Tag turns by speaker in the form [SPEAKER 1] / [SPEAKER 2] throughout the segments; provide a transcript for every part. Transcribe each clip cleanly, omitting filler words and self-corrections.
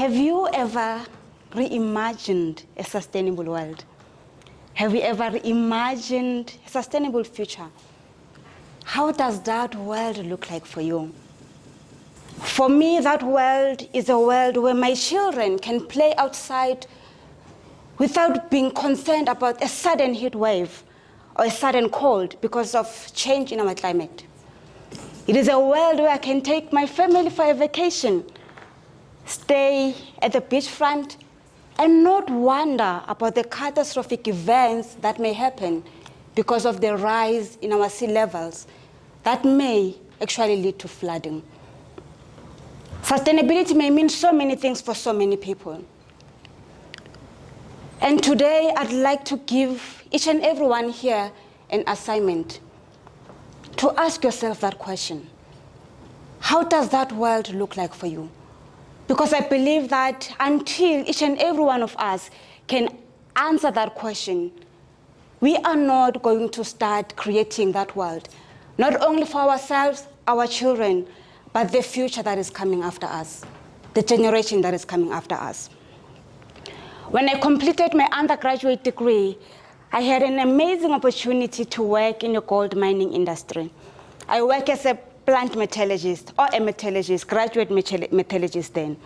[SPEAKER 1] Have you ever reimagined a sustainable world? Have you ever reimagined a sustainable future? How does that world look like for you? For me, that world is a world where my children can play outside without being concerned about a sudden heat wave or a sudden cold because of change in our climate. It is a world where I can take my family for a vacation, stay at the beachfront, and not wonder about the catastrophic events that may happen because of the rise in our sea levels that may actually lead to flooding. Sustainability may mean so many things for so many people. And today, I'd like to give each and everyone here an assignment to ask yourself that question. How does that world look like for you? Because I believe that until each and every one of us can answer that question, we are not going to start creating that world, not only for ourselves, our children, but the future that is coming after us, the generation that is coming after us. When I completed my undergraduate degree, I had an amazing opportunity to work in the gold mining industry. I work as a plant metallurgist or a metallurgist, graduate metallurgist then.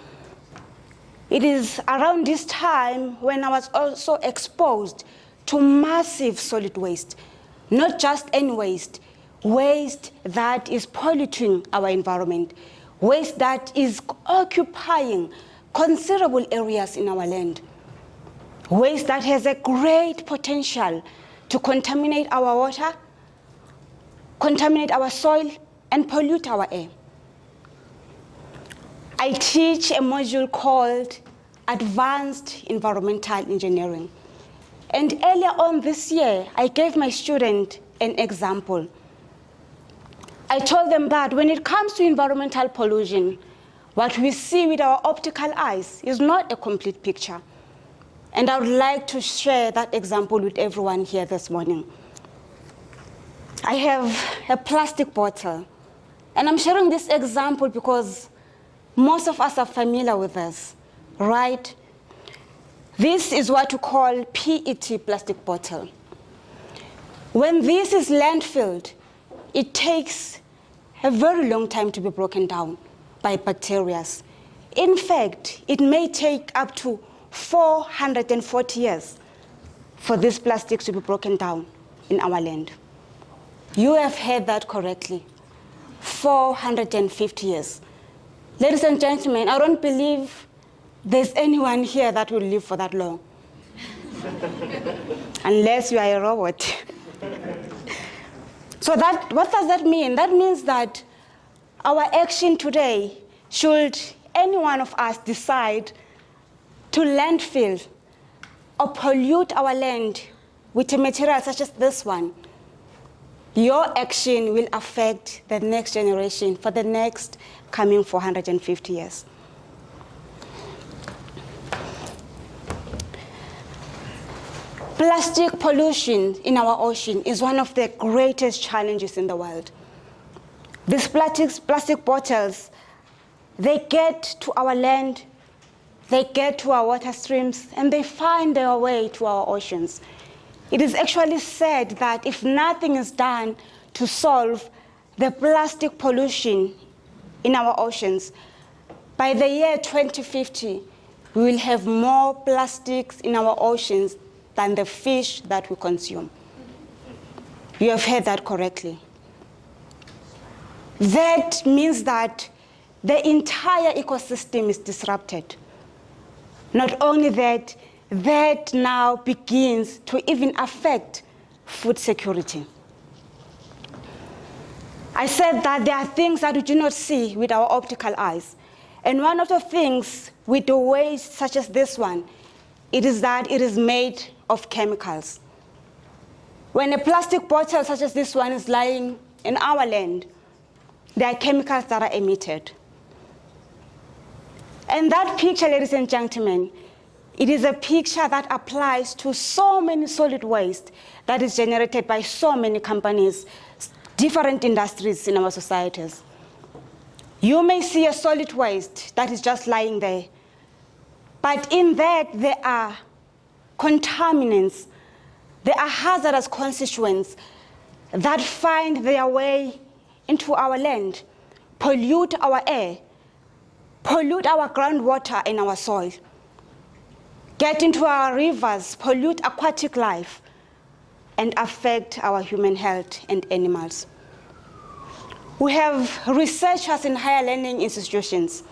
[SPEAKER 1] It is around this time when I was also exposed to massive solid waste, not just any waste that is polluting our environment, waste that is occupying considerable areas in our land, waste that has a great potential to contaminate our water, contaminate our soil, and pollute our air. I teach a module called Advanced Environmental Engineering. And earlier on this year, I gave my student an example. I told them that when it comes to environmental pollution, what we see with our optical eyes is not a complete picture. And I would like to share that example with everyone here this morning. I have a plastic bottle, and I'm sharing this example because most of us are familiar with this, right? This is what we call PET plastic bottle. When this is landfilled, it takes a very long time to be broken down by bacteria. In fact, it may take up to 440 years for this plastic to be broken down in our land. You have heard that correctly, 450 years. Ladies and gentlemen, I don't believe there's anyone here that will live for that long, unless you are a robot. So what does that mean? That means that our action today, should any one of us decide to landfill or pollute our land with a material such as this one, your action will affect the next generation for the next coming 450 years. Plastic pollution in our ocean is one of the greatest challenges in the world. These plastic bottles, they get to our land, they get to our water streams, and they find their way to our oceans. It is actually said that if nothing is done to solve the plastic pollution in our oceans, by the year 2050, we will have more plastics in our oceans than the fish that we consume. You have heard that correctly. That means that the entire ecosystem is disrupted. Not only that, that now begins to even affect food security. I said that there are things that we do not see with our optical eyes. And one of the things with the waste such as this one, it is that it is made of chemicals. When a plastic bottle such as this one is lying in our land, there are chemicals that are emitted. And that picture, ladies and gentlemen, it is a picture that applies to so many solid waste that is generated by so many companies, different industries in our societies. You may see a solid waste that is just lying there, But in that, there are contaminants, there are hazardous constituents that find their way into our land, pollute our air, pollute our groundwater and our soil, get into our rivers, pollute aquatic life, and affect our human health and animals. We have researchers in higher learning institutions.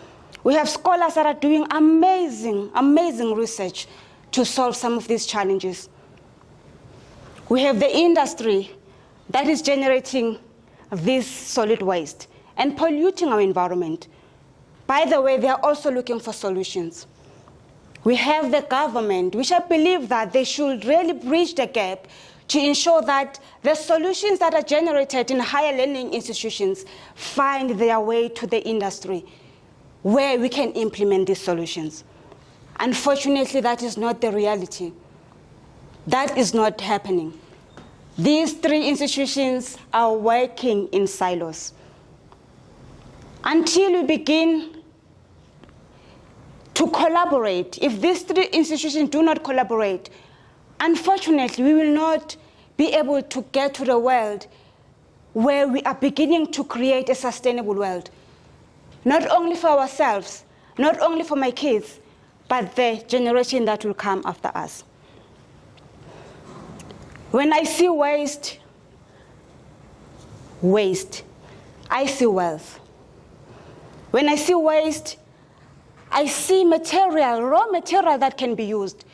[SPEAKER 1] We have scholars that are doing amazing, amazing research to solve some of these challenges. We have the industry that is generating this solid waste and polluting our environment. By the way, they are also looking for solutions. We have the government, which I believe that they should really bridge the gap to ensure that the solutions that are generated in higher learning institutions find their way to the industry where we can implement these solutions. Unfortunately, that is not the reality. That is not happening. These three institutions are working in silos. Until we begin to collaborate, if these three institutions do not collaborate, unfortunately, we will not be able to get to the world where we are beginning to create a sustainable world. Not only for ourselves, not only for my kids, but the generation that will come after us. When I see waste, I see wealth. When I see waste, I see material, raw material that can be used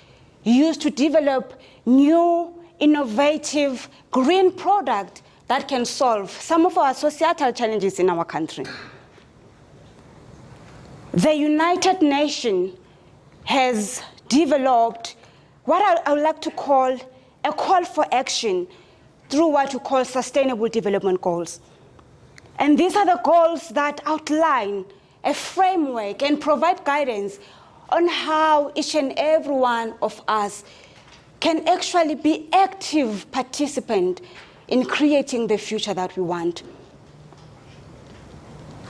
[SPEAKER 1] to develop new, innovative, green product that can solve some of our societal challenges in our country. The United Nations has developed what I would like to call a call for action through what we call Sustainable Development Goals. And these are the goals that outline a framework and provide guidance on how each and every one of us can actually be active participant in creating the future that we want.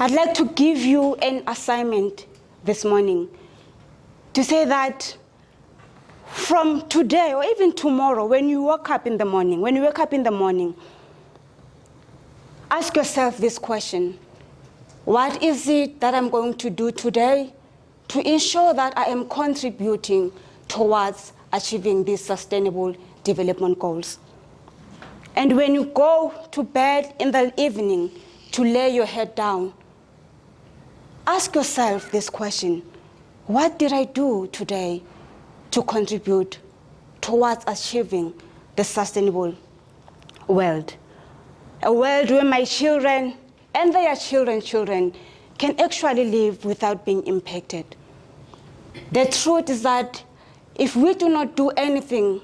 [SPEAKER 1] I'd like to give you an assignment this morning to say that from today or even tomorrow, when you wake up in the morning, ask yourself this question: what is it that I'm going to do today to ensure that I am contributing towards achieving these sustainable development goals? And when you go to bed in the evening to lay your head down, ask yourself this question: what did I do today to contribute towards achieving the sustainable world? A world where my children and their children can actually live without being impacted. The truth is that if we do not do anything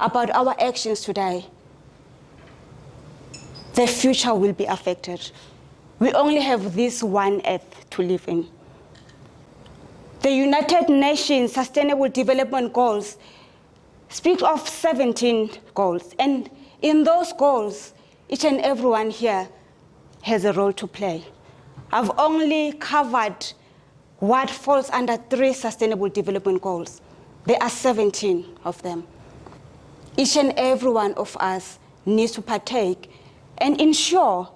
[SPEAKER 1] about our actions today, the future will be affected. We only have this one earth to live in. The United Nations Sustainable Development Goals speak of 17 goals, and in those goals, each and everyone here has a role to play. I've only covered what falls under 3 Sustainable Development Goals. There are 17 of them. Each and every one of us needs to partake and ensure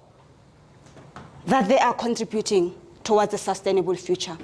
[SPEAKER 1] that they are contributing towards a sustainable future.